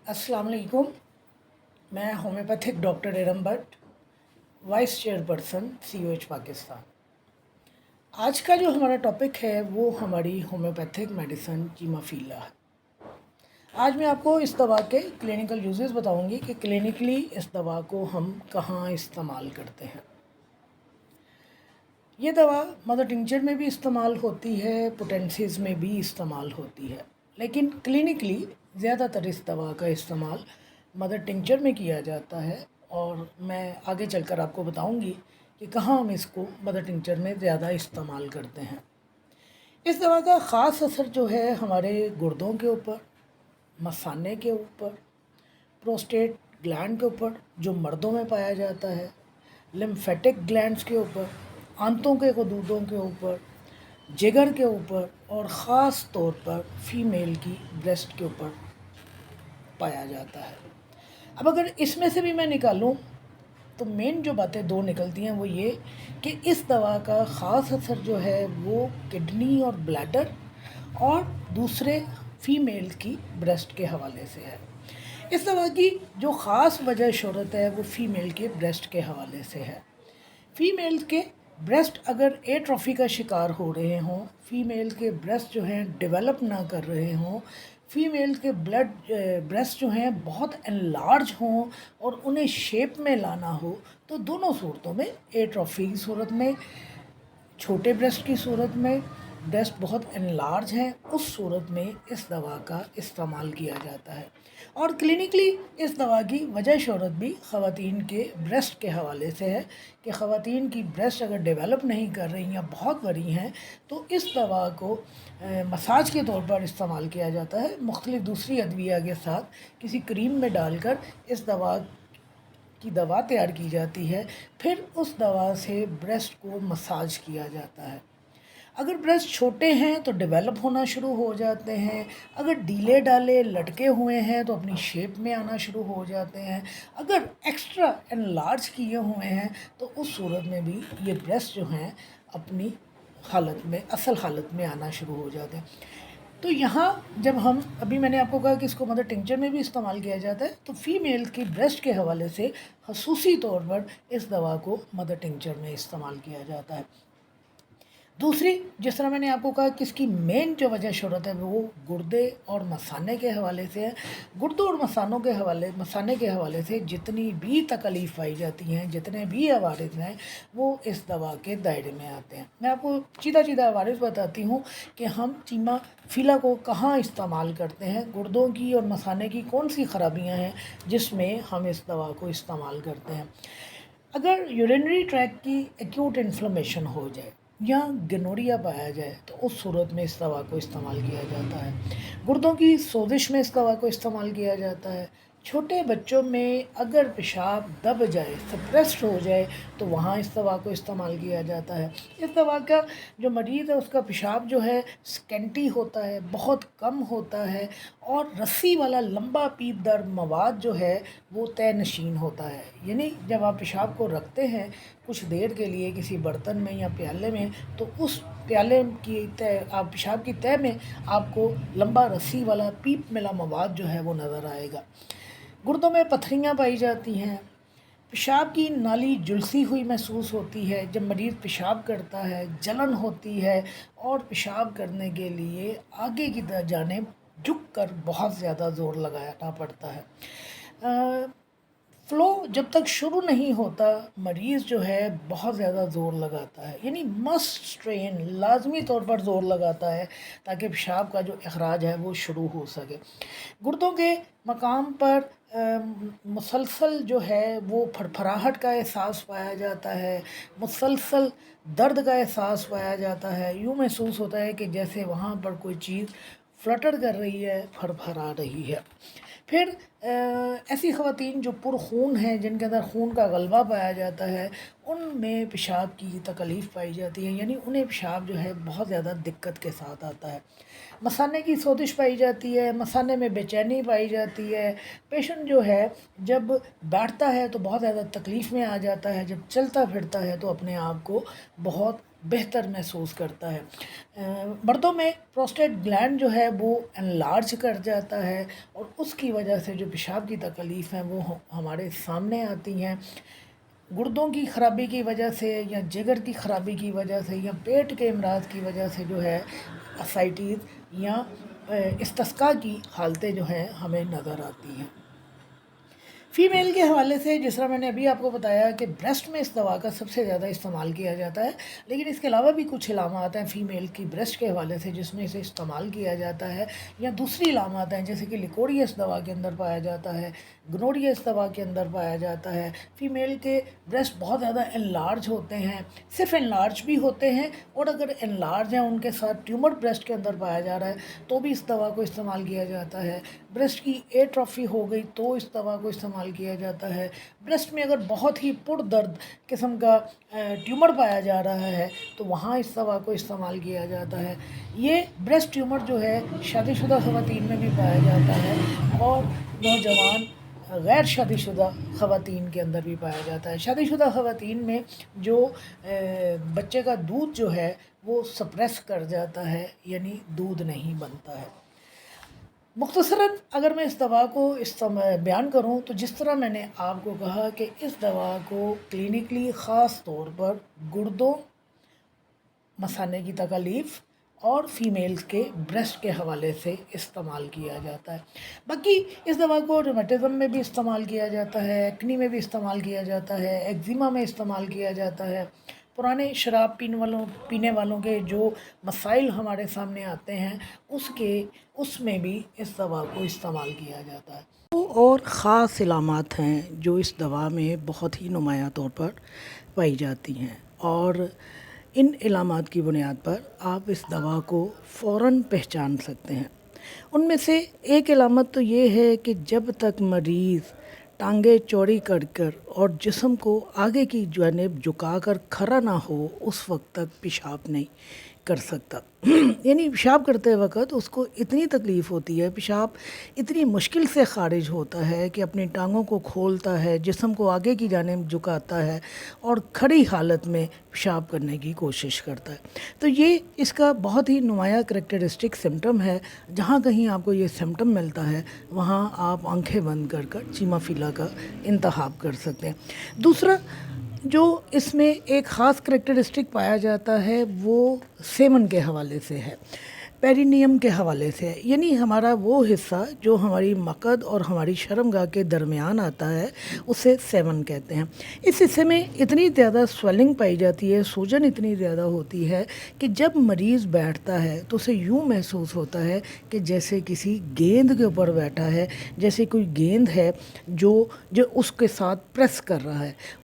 अस्सलाम वालेकुम। मैं homeopathic doctor Iram Bhatt, vice chairperson COH Pakistan. आज का जो हमारा टॉपिक है वो हमारी होम्योपैथिक मेडिसिन चीमाफिला है। आज मैं आपको इस दवा के क्लिनिकल यूजेस बताऊंगी कि क्लिनिकली इस दवा को हम कहाँ इस्तेमाल करते हैं। ये दवा मदर टिंचर में भी इस्तेमाल होती है, पोटेंसीज में भी इस्तेमाल होती है, लेकिन क्लिनिकली ज़्यादातर इस दवा का इस्तेमाल मदर टिंचर में किया जाता है और मैं आगे चलकर आपको बताऊंगी कि कहाँ हम इसको मदर टिंचर में ज़्यादा इस्तेमाल करते हैं। इस दवा का ख़ास असर जो है हमारे गुर्दों के ऊपर, मसाने के ऊपर, प्रोस्टेट ग्लैंड के ऊपर जो मर्दों में पाया जाता है, लिम्फेटिक ग्लैंड्स के ऊपर, आंतों के गदूदों के ऊपर, जिगर के ऊपर और ख़ास तौर पर फीमेल की ब्रेस्ट के ऊपर पाया जाता है। अब अगर इसमें से भी मैं निकालूं तो मेन जो बातें दो निकलती हैं वो ये कि इस दवा का ख़ास असर जो है वो किडनी और ब्लैडर और दूसरे फीमेल की ब्रेस्ट के हवाले से है। इस दवा की जो ख़ास वजह शहरत है वो फीमेल के ब्रेस्ट के हवाले से है। फीमेल के ब्रेस्ट अगर एट्रोफी का शिकार हो रहे हों, फीमेल के ब्रेस्ट जो हैं डेवलप ना कर रहे हों, फीमेल के ब्रेस्ट जो हैं बहुत एनलार्ज हों और उन्हें शेप में लाना हो, तो दोनों सूरतों में, एट्रोफी की सूरत में, छोटे ब्रेस्ट की सूरत में, ब्रेस्ट बहुत एनलार्ज हैं, उस सूरत में इस दवा का इस्तेमाल किया जाता है। और क्लिनिकली इस दवा की वजह शहरत भी ख़वातीन के ब्रेस्ट के हवाले से है कि ख़वातीन की ब्रेस्ट अगर डेवलप नहीं कर रही या बहुत बड़ी हैं तो इस दवा को मसाज के तौर पर इस्तेमाल किया जाता है। मुख्तलिफ़ दूसरी अद्विया के साथ किसी क्रीम में डालकर इस दवा की दवा तैयार की जाती है, फिर उस दवा से ब्रेस्ट को मसाज किया जाता है। अगर ब्रेस्ट छोटे हैं तो डेवलप होना शुरू हो जाते हैं, अगर ढीले डाले लटके हुए हैं तो अपनी शेप में आना शुरू हो जाते हैं, अगर एक्स्ट्रा एनलार्ज किए हुए हैं तो उस सूरत में भी ये ब्रेस्ट जो हैं अपनी हालत में, असल हालत में आना शुरू हो जाते हैं। तो यहाँ जब हम, अभी मैंने आपको कहा कि इसको मदर टिंचर में भी इस्तेमाल किया जाता है, तो फीमेल की ब्रेस्ट के हवाले से खसूसी तौर पर इस दवा को मदर टिंचर में इस्तेमाल किया जाता है। दूसरी, जिस तरह मैंने आपको कहा कि इसकी मेन जो वजह शहरत है वो गुर्दे और मसाने के हवाले से है। गुर्दों और मसाने के हवाले से जितनी भी तकलीफ़ पाई जाती हैं, जितने भी अवारिज़ हैं, वो इस दवा के दायरे में आते हैं। मैं आपको सीधा अवारिज़ बताती हूँ कि हम चीमाफिला को कहाँ इस्तेमाल करते हैं, गुर्दों की और मसाने की कौन सी ख़राबियाँ हैं जिसमें हम इस दवा को इस्तेमाल करते हैं। अगर यूरिनरी ट्रैक की एक्यूट इन्फ्लेमेशन हो जाए या गनोरिया पाया जाए तो उस सूरत में इस दवा को इस्तेमाल किया जाता है। गुर्दों की सोजिश में इस दवा को इस्तेमाल किया जाता है। छोटे बच्चों में अगर पेशाब दब जाए, सप्रेस्ड हो जाए, तो वहाँ इस दवा को इस्तेमाल किया जाता है। इस दवा का जो मरीज़ है उसका पेशाब जो है स्कैंटी होता है, बहुत कम होता है और रस्सी वाला लंबा पीपदार मवाद जो है वो तय नशीन होता है। यानी जब आप पेशाब को रखते हैं कुछ देर के लिए किसी बर्तन में या प्याले में, तो उस प्याले की तय, आप पेशाब की तय में आपको लंबा रस्सी वाला पीप मिला मवाद जो है वो नज़र आएगा। गुर्दों में पथरियाँ पाई जाती हैं, पेशाब की नाली झुलसी हुई महसूस होती है। जब मरीज़ पेशाब करता है जलन होती है और पेशाब करने के लिए आगे की जानिब झुक कर बहुत ज़्यादा ज़ोर लगाना पड़ता है। फ़्लो जब तक शुरू नहीं होता मरीज़ जो है बहुत ज़्यादा ज़ोर लगाता है, यानी मस्ट स्ट्रेन, लाजमी तौर पर ज़ोर लगाता है ताकि पेशाब का जो अखराज है वो शुरू हो सके। गुर्दों के मकाम पर मुसलसल जो है वो फड़फड़ाहट का एहसास पाया जाता है, मुसलसल दर्द का एहसास पाया जाता है। यूँ महसूस होता है कि जैसे वहाँ पर कोई चीज़ फ्लटर कर रही है, फड़फड़ा रही है। फिर ऐसी ख़वातीन जो पुरख़ून हैं, जिनके अंदर खून का गलबा पाया जाता है, उनमें पेशाब की तकलीफ़ पाई जाती है, यानी उन्हें पेशाब जो है बहुत ज़्यादा दिक्कत के साथ आता है। मसाने की सोजिश पाई जाती है, मसाने में बेचैनी पाई जाती है। पेशेंट जो है जब बैठता है तो बहुत ज़्यादा तकलीफ़ में आ जाता है, जब चलता फिरता है तो अपने आप को बहुत بہتر محسوس کرتا ہے۔ مردوں میں پروسٹیٹ گلینڈ جو ہے وہ انلارج کر جاتا ہے اور اس کی وجہ سے جو پیشاب کی تکلیف ہیں وہ ہمارے سامنے آتی ہیں۔ گردوں کی خرابی کی وجہ سے یا جگر کی خرابی کی وجہ سے یا پیٹ کے امراض کی وجہ سے جو ہے اسائٹیز یا استسقاء کی حالتیں جو ہیں ہمیں نظر آتی ہیں۔ فیمیل کے حوالے سے جس طرح میں نے ابھی آپ کو بتایا کہ بریسٹ میں اس دوا کا سب سے زیادہ استعمال کیا جاتا ہے، لیکن اس کے علاوہ بھی کچھ علامات ہیں فیمیل کی بریسٹ کے حوالے سے جس میں اسے استعمال کیا جاتا ہے، یا دوسری علامات ہیں جیسے کہ لیکوریا اس دوا کے اندر پایا جاتا ہے، گنوریا اس دوا کے اندر پایا جاتا ہے۔ فیمیل کے بریسٹ بہت زیادہ انلارج ہوتے ہیں، صرف انلارج بھی ہوتے ہیں، اور اگر انلارج ہیں ان کے ساتھ ٹیومر بریسٹ کے اندر پایا جا رہا ہے تو بھی اس دوا کو استعمال کیا جاتا ہے۔ بریسٹ کی ایٹروفی ہو گئی تو اس دوا کو استعمال کیا جاتا ہے۔ بریسٹ میں اگر بہت ہی پر درد قسم کا ٹیومر پایا جا رہا ہے تو وہاں اس دوا کو استعمال کیا جاتا ہے۔ یہ بریسٹ ٹیومر جو ہے شادی شدہ خواتین میں بھی پایا جاتا ہے اور نوجوان غیر شادی شدہ خواتین کے اندر بھی پایا جاتا ہے۔ شادی شدہ خواتین میں جو بچے کا دودھ جو ہے وہ سپریس کر جاتا ہے، یعنی دودھ نہیں بنتا ہے۔ مختصراً اگر میں اس دوا کو بیان کروں تو جس طرح میں نے آپ کو کہا کہ اس دوا کو کلینکلی خاص طور پر گردوں، مثانے کی تکلیف اور فیمیلز کے بریسٹ کے حوالے سے استعمال کیا جاتا ہے۔ باقی اس دوا کو رومیٹزم میں بھی استعمال کیا جاتا ہے، ایکنی میں بھی استعمال کیا جاتا ہے، ایگزیما میں استعمال کیا جاتا ہے۔ پرانے شراب پینے والوں کے جو مسائل ہمارے سامنے آتے ہیں اس میں بھی اس دوا کو استعمال کیا جاتا ہے۔ اور خاص علامات ہیں جو اس دوا میں بہت ہی نمایاں طور پر پائی جاتی ہیں، اور ان علامات کی بنیاد پر آپ اس دوا کو فوراً پہچان سکتے ہیں۔ ان میں سے ایک علامت تو یہ ہے کہ جب تک مریض ٹانگیں چوڑی کر اور جسم کو آگے کی جانب جھکا کر کھڑا نہ ہو اس وقت تک پیشاب نہیں کر سکتا۔ یعنی پیشاب کرتے وقت اس کو اتنی تکلیف ہوتی ہے، پیشاب اتنی مشکل سے خارج ہوتا ہے کہ اپنی ٹانگوں کو کھولتا ہے، جسم کو آگے کی جانب جھکاتا ہے اور کھڑی حالت میں پیشاب کرنے کی کوشش کرتا ہے۔ تو یہ اس کا بہت ہی نمایاں کریکٹرسٹک سمٹم ہے۔ جہاں کہیں آپ کو یہ سمٹم ملتا ہے وہاں آپ آنکھیں بند کر چیما فیلا کا انتخاب کر سکتے ہیں۔ دوسرا جو اس میں ایک خاص کریکٹرسٹک پایا جاتا ہے وہ سیمن کے حوالے سے ہے، پیرینیم کے حوالے سے ہے، یعنی ہمارا وہ حصہ جو ہماری مقد اور ہماری شرمگاہ کے درمیان آتا ہے اسے سیمن کہتے ہیں۔ اس حصے میں اتنی زیادہ سویلنگ پائی جاتی ہے، سوجن اتنی زیادہ ہوتی ہے کہ جب مریض بیٹھتا ہے تو اسے یوں محسوس ہوتا ہے کہ جیسے کسی گیند کے اوپر بیٹھا ہے، جیسے کوئی گیند ہے جو اس کے ساتھ پریس کر رہا ہے۔